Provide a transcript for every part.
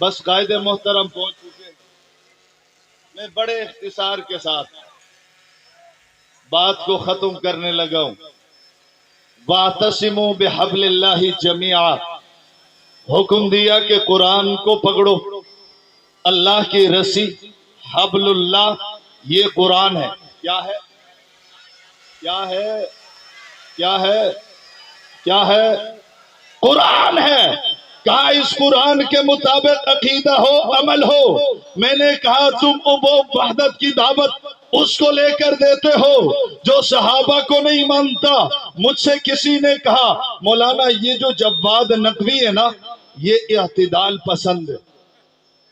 بس قائد محترم پہنچ چکے، میں بڑے اختصار کے ساتھ بات کو ختم کرنے لگا ہوں۔ وَاعْتَصِمُوا بِحَبْلِ اللَّهِ جَمِيعًا، حکم دیا کہ قرآن کو پکڑو، اللہ کی رسی حبل اللہ یہ قرآن ہے۔ کیا ہے؟ کیا ہے؟ کیا ہے؟ کیا ہے؟ قرآن ہے۔ کہا اس قرآن کے مطابق عقیدہ ہو، عمل ہو۔ میں نے کہا تم وہ وحدت کی دعوت اس کو لے کر دیتے ہو جو صحابہ کو نہیں مانتا۔ مجھ سے کسی نے کہا مولانا یہ جو جواد نقوی ہے نا یہ اعتدال پسند ہے۔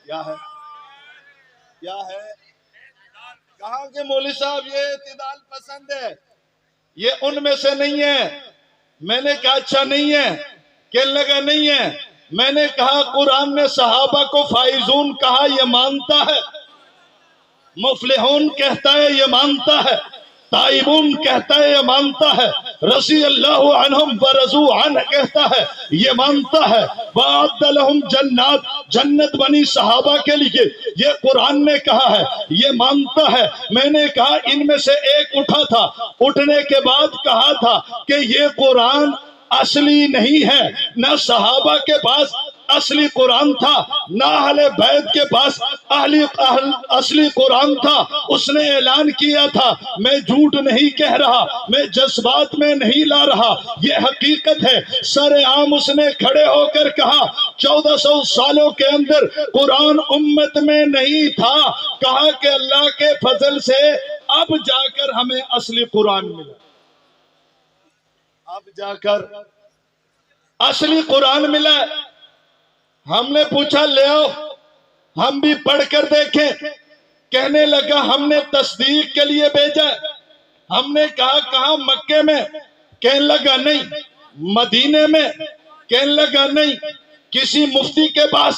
کیا ہے؟ کیا ہے؟ کہا کہ مولوی صاحب یہ اعتدال پسند ہے، یہ ان میں سے نہیں ہے۔ میں نے کہا اچھا نہیں ہے، کہنے لگا نہیں ہے۔ میں نے کہا قرآن نے صحابہ کو فائزون کہا، یہ مانتا ہے۔ مفلحون کہتا ہے، یہ مانتا ہے۔ تائبون کہتا ہے، یہ مانتا ہے۔ رضی اللہ عنہم ورضوا عنہ کہتا ہے، یہ مانتا ہے۔ وَأَعَدَّ لَهُمْ جَنَّاتٍ، جنت بنی صحابہ کے لیے، یہ قرآن نے کہا ہے، یہ مانتا ہے۔ میں نے کہا ان میں سے ایک اٹھا تھا، اٹھنے کے بعد کہا تھا کہ یہ قرآن اصلی نہیں ہے، نہ صحابہ کے پاس اصلی قرآن تھا، نہ اہل بیت کے پاس اصلی قرآن تھا۔ اس نے اعلان کیا تھا میں جھوٹ نہیں کہہ رہا، میں جذبات میں نہیں لا رہا، یہ حقیقت ہے۔ سر عام اس نے کھڑے ہو کر کہا 1400 سالوں کے اندر قرآن امت میں نہیں تھا۔ کہا کہ اللہ کے فضل سے اب جا کر ہمیں اصلی قرآن ملا، اب جا کر اصلی قرآن ملا۔ ہم نے پوچھا لے آؤ ہم بھی پڑھ کر دیکھیں۔ کہنے لگا ہم نے تصدیق کے لیے بھیجا۔ ہم نے کہا کہاں؟ مکے میں؟ کہنے لگا نہیں۔ مدینے میں؟ کہنے لگا نہیں۔ کسی مفتی کے پاس؟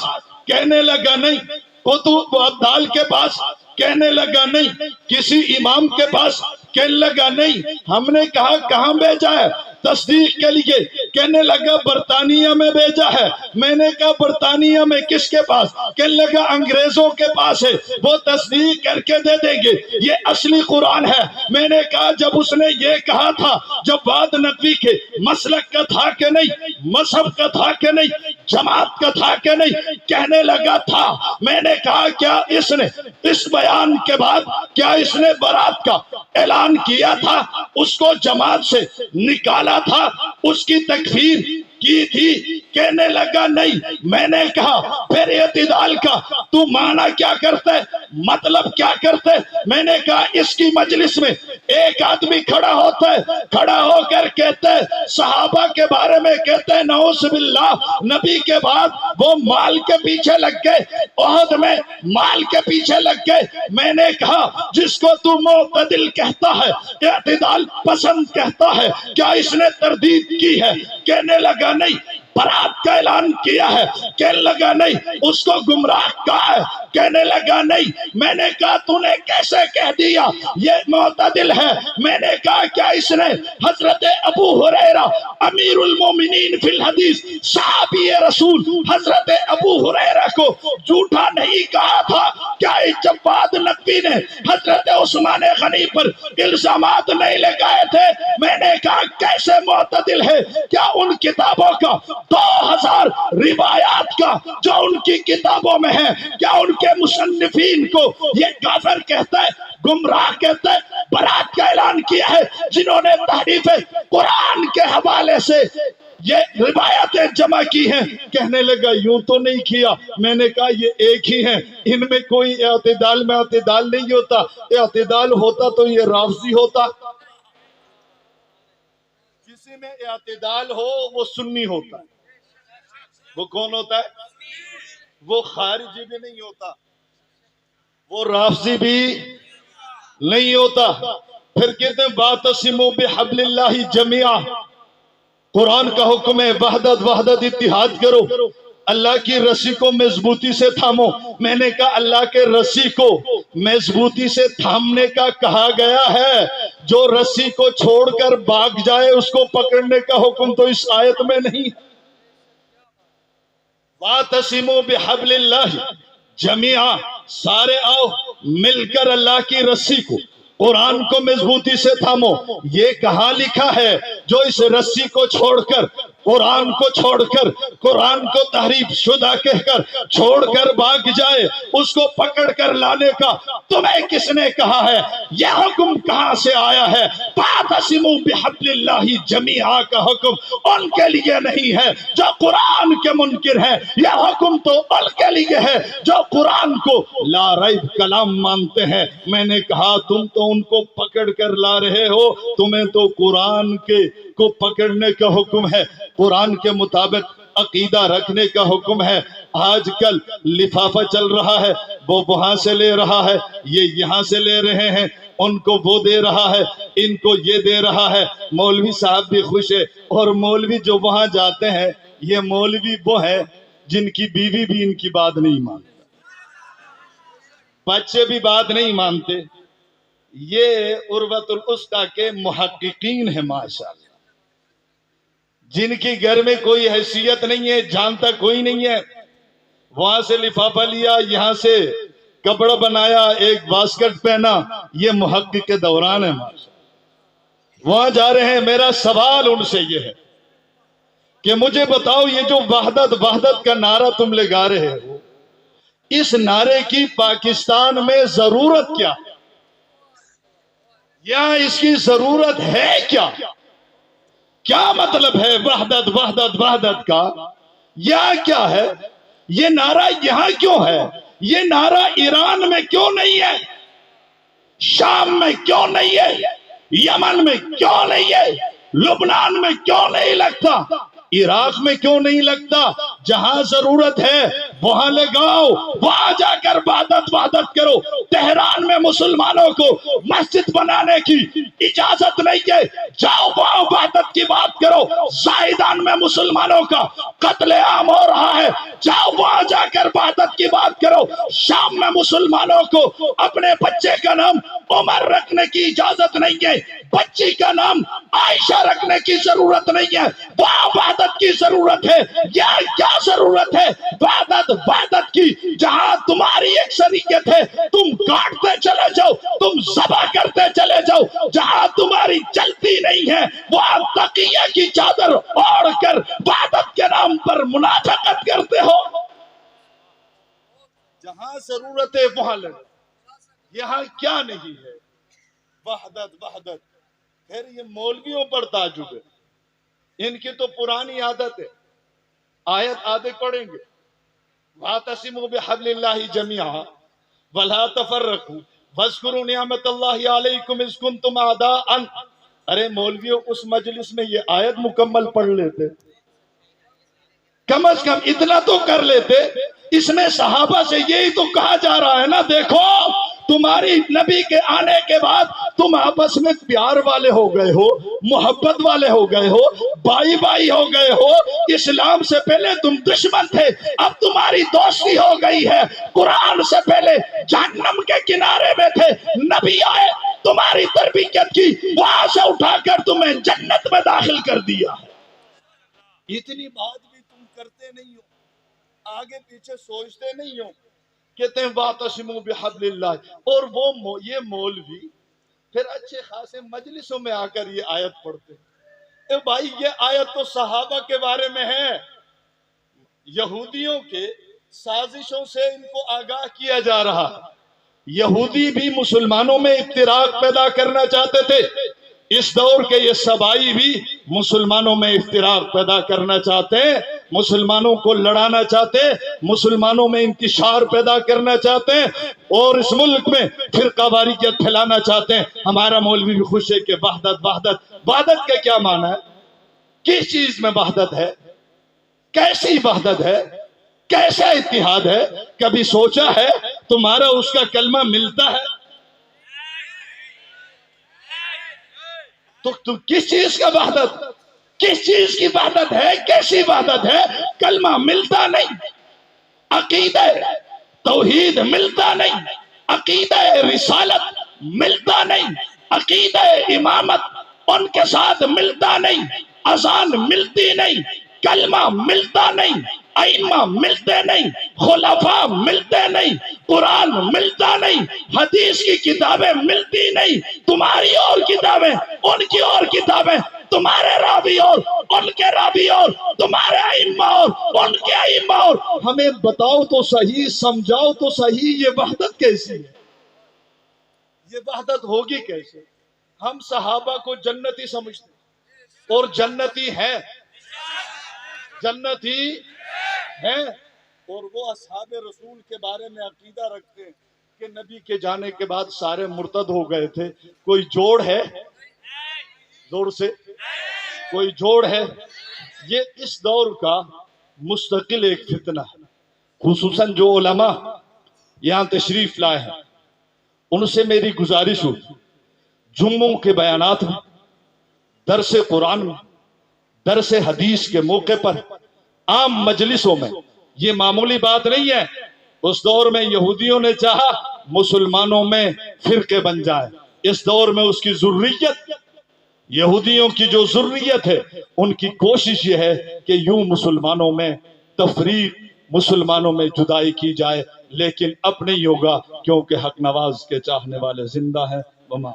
کہنے لگا نہیں۔ قطب عبدال کے پاس؟ کہنے لگا نہیں۔ کسی امام کے پاس؟ کہنے لگا نہیں۔ ہم نے کہا کہاں بھیجا ہے تصدیق کے لیے؟ کہنے لگا برطانیہ میں بھیجا ہے۔ میں نے کہا برطانیہ میں کس کے پاس؟ کہنے لگا انگریزوں کے پاس ہے، وہ تصدیق کر کے دے دیں گے، یہ اصلی قرآن ہے۔ میں نے کہا جب اس نے یہ کہا تھا جواد نقوی کے مسلک کا تھا کہ نہیں، مذہب کا تھا کہ نہیں، جماعت کا تھا کہ نہیں؟ کہنے لگا تھا۔ میں نے کہا کیا اس نے اس بیان کے بعد کیا اس نے برات کا اعلان کیا تھا، اس کو جماعت سے نکالا تھا، اس کی تکفیر کی تھی؟ کہنے لگا نہیں۔ میں نے کہا پھر اعتدال کا تو معنی کیا کرتے، مطلب کیا کرتے؟ میں نے کہا اس کی مجلس میں ایک آدمی کھڑا ہوتا ہے، کھڑا ہو کر کہتے ہیں صحابہ کے بارے میں کہتے ہیں نعوذ باللہ، نبی کے بعد وہ مال کے پیچھے لگ گئے، عہد میں مال کے پیچھے لگ گئے۔ میں نے کہا جس کو تو معتدل کہتا ہے، اعتدال پسند کہتا ہے، کیا اس نے تردید کی ہے؟ کہنے لگا نہیں۔ برات کا اعلان کیا ہے؟ کہنے لگا نہیں۔ اس کو گمراہ کہا ہے؟ کہنے لگا نہیں۔ میں نے کہا تو نے کیسے کہہ دیا یہ معتدل ہے؟ میں نے کہا کیا اس نے حضرت ابو ہریرہ امیر المومنین فی الحدیث صحابی رسول حضرت ابو ہریرہ کو جھوٹا نہیں کہا تھا؟ کیا جواد نقوی نے حضرت عثمان غنی پر الزامات نہیں لگائے تھے؟ میں نے کہا کیسے معتدل ہے؟ کیا ان کتابوں کا 2000 روایات کا جو ان کی کتابوں میں ہے کیا ان کے مصنفین کو یہ کافر کہتا ہے، گمراہ کہتا ہے؟ برات کا اعلان کیا ہے جنہوں نے تحریف قرآن کے حوالے سے یہ روایتیں جمع کی ہیں۔ کہنے لگا یوں تو نہیں کیا۔ میں نے کہا یہ ایک ہی ہیں، ان میں کوئی اعتدال میں اعتدال نہیں ہوتا، اعتدال ہوتا تو یہ رافضی ہوتا۔ جس میں اعتدال ہو وہ سنی ہوتا ہے۔ وہ کون ہوتا ہے؟ وہ خارجی بھی نہیں ہوتا، وہ رافضی بھی نہیں ہوتا۔ پھر کہتے ہیں وَاعْتَصِمُوا بِحَبْلِ اللَّهِ جَمِيعًا، قرآن کا حکم ہے وحدت وحدت اتحاد کرو، اللہ کی رسی کو مضبوطی سے تھامو۔ میں نے کہا اللہ کے رسی کو مضبوطی سے تھامنے کا کہا گیا ہے، جو رسی کو چھوڑ کر بھاگ جائے اس کو پکڑنے کا حکم تو اس آیت میں نہیں۔ وَاعْتَصِمُوا بِحَبْلِ اللَّهِ جَمِيعًا، سارے آؤ مل کر اللہ کی رسی کو، قرآن کو مضبوطی سے تھامو۔ یہ کہاں لکھا ہے جو اس رسی کو چھوڑ کر، قرآن کو چھوڑ کر، قرآن کو تحریف شدہ کہہ کر چھوڑ کر بھاگ جائے، اس کو پکڑ کر لانے کا تمہیں کس نے کہا ہے؟ یہ حکم کہاں سے آیا ہے؟ فَاعْتَصِمُوا بِحَبْلِ اللَّهِ جَمِيعًا کا حکم ان کے لیے نہیں ہے جو قرآن کے منکر ہیں، یہ حکم تو ان کے لیے ہے جو قرآن کو لا ریب کلام مانتے ہیں۔ میں نے کہا تم تو ان کو پکڑ کر لا رہے ہو، تمہیں تو قرآن کے کو پکڑنے کا حکم ہے، قرآن کے مطابق عقیدہ رکھنے کا حکم ہے۔ آج کل لفافہ چل رہا ہے، وہ وہاں سے لے رہا ہے، یہ یہاں سے لے رہے ہیں، ان کو وہ دے رہا ہے، ان کو یہ دے رہا ہے۔ مولوی صاحب بھی خوش ہے، اور مولوی جو وہاں جاتے ہیں، یہ مولوی وہ ہے جن کی بیوی بھی ان کی بات نہیں مانتی، بچے بھی بات نہیں مانتے۔ یہ عروۃ الوثقی کے محققین ہیں ماشاءاللہ، جن کی گھر میں کوئی حیثیت نہیں ہے، جانتا کوئی نہیں ہے، وہاں سے لفافہ لیا، یہاں سے کپڑا بنایا، ایک باسکٹ پہنا، یہ محقق کے دوران ہے ماشاءاللہ، وہاں جا رہے ہیں۔ میرا سوال ان سے یہ ہے کہ مجھے بتاؤ، یہ جو وحدت وحدت کا نعرہ تم لگا رہے ہو، اس نعرے کی پاکستان میں ضرورت کیا ہے؟ یا اس کی ضرورت ہے کیا؟ کیا مطلب ہے وحدت وحدت وحدت کا؟ یا کیا ہے؟ یہ نعرہ یہاں کیوں ہے؟ یہ نعرہ ایران میں کیوں نہیں ہے؟ شام میں کیوں نہیں ہے؟ یمن میں کیوں نہیں ہے؟ لبنان میں کیوں نہیں لگتا؟ عراق میں کیوں نہیں لگتا؟ جہاں ضرورت ہے وہاں لگاؤ، وہاں جا کر وحدت کرو۔ تہران میں مسلمانوں کو مسجد بنانے کی اجازت نہیں ہے، جاؤ وہاں وحدت کی بات کرو۔ زاہدان میں مسلمانوں کا قتل عام ہو رہا ہے، جاؤ وہاں جا کر وحدت کی بات کرو۔ شام میں مسلمانوں کو اپنے بچے کا نام عمر رکھنے کی اجازت نہیں ہے، بچی کا نام عائشہ رکھنے کی ضرورت نہیں ہے، وہاں وحدت کی ضرورت ہے۔ یا کیا ضرورت ہے وحدت کی؟ جہاں تمہاری اکثریت ہے تم کاٹتے چلے جاؤ، تم ذبح کرتے چلے جاؤ۔ جہاں تمہاری چلتی نہیں ہے وہاں تقیہ کی چادر اوڑھ کر وحدت کے نام پر منافقت کرتے ہو۔ جہاں ضرورت ہے وہاں لگو، یہاں کیا نہیں ہے؟ وحدت وحدت۔ پھر یہ مولویوں پر تعجب ہے، ان کی تو پرانی عادت ہے، آیت آدھے پڑھیں گے، وَاعْتَصِمُوا بِحَبْلِ اللَّهِ جَمِيعًا وَلَا تَفَرَّقُوا وَاذْكُرُوا نِعْمَتَ اللَّهِ عَلَيْكُمْ إِذْ كُنْتُمْ أَعْدَاءً۔ ارے مولویوں، اس مجلس میں یہ آیت مکمل پڑھ لیتے، کم از کم اتنا تو کر لیتے۔ اس میں صحابہ سے یہی تو کہا جا رہا ہے نا، دیکھو تمہاری نبی کے آنے کے بعد تم آپس میں پیار والے ہو گئے ہو، محبت والے ہو گئے ہو، بھائی بھائی ہو گئے ہو۔ اسلام سے پہلے تم دشمن تھے، اب تمہاری دوستی ہو گئی ہے۔ قرآن سے پہلے جہنم کے کنارے میں تھے، نبی آئے، تمہاری تربیت کی، وہاں سے اٹھا کر تمہیں جنت میں داخل کر دیا۔ اتنی بات بھی تم کرتے نہیں ہو، آگے پیچھے سوچتے نہیں ہو، کہتے ہیں وَاعْتَصِمُوا بِحَبْلِ اللَّهِ۔ اور وہ یہ مولوی پھر اچھے خاصے مجلسوں میں آ کر یہ آیت پڑھتے ہیں۔ اے بھائی، یہ آیت تو صحابہ کے بارے میں ہے، یہودیوں کے سازشوں سے ان کو آگاہ کیا جا رہا۔ یہودی بھی مسلمانوں میں افتراق پیدا کرنا چاہتے تھے، اس دور کے یہ سبائی بھی مسلمانوں میں افتراق پیدا کرنا چاہتے ہیں، مسلمانوں کو لڑانا چاہتے ہیں، مسلمانوں میں انتشار پیدا کرنا چاہتے ہیں، اور اس ملک میں فرقہ واریت پھیلانا چاہتے ہیں۔ ہمارا مولوی بھی خوش ہے کہ وحدت وحدت۔ وحدت کا کیا معنی ہے؟ کس چیز میں وحدت ہے؟ کیسی وحدت ہے؟ کیسا اتحاد ہے؟ کبھی سوچا ہے تمہارا اس کا کلمہ ملتا ہے؟ تو کس چیز کا وحدت؟ کس چیز کی وحدت ہے؟ کیسی وحدت ہے؟ کلمہ ملتا نہیں، عقیدہ توحید ملتا نہیں، عقیدہ رسالت ملتا نہیں، عقیدہ امامت ان کے ساتھ ملتا نہیں، اذان ملتی نہیں، کلمہ ملتا نہیں، ائمہ ملتے نہیں، خلفاء ملتے نہیں، قرآن ملتا نہیں، حدیث کی کتابیں ملتی نہیں، تمہاری اور کتابیں، ان کی اور کتابیں، تمہارے راوی اور ان کے راوی اور تمہارے ائمہ اور ان کے ائمہ اور، ہمیں بتاؤ تو صحیح، سمجھاؤ تو صحیح، یہ وحدت کیسی ہے؟ یہ وحدت ہوگی کیسے؟ ہم صحابہ کو جنتی سمجھتے ہیں اور جنتی ہیں، جنتی ہیں، اور وہ اصحاب رسول کے بارے میں عقیدہ رکھتے ہیں کہ نبی کے جانے کے بعد سارے مرتد ہو گئے تھے۔ کوئی جوڑ ہے؟ زور سے کوئی جوڑ ہے؟ یہ اس دور کا مستقل ایک فتنہ ہے، خصوصاً جو علماء یہاں تشریف لائے ہیں ان سے میری گزارش ہو، جمعوں کے بیانات میں، درس قرآن میں، درس حدیث کے موقع پر، عام مجلسوں میں، یہ معمولی بات نہیں ہے۔ اس دور میں یہودیوں نے چاہا مسلمانوں میں فرقے بن جائے، اس دور میں اس کی ضروریت، یہودیوں کی جو ضروریت ہے ان کی کوشش یہ ہے کہ یوں مسلمانوں میں تفریق، مسلمانوں میں جدائی کی جائے، لیکن اب نہیں ہوگا کیونکہ حق نواز کے چاہنے والے زندہ ہیں۔ وما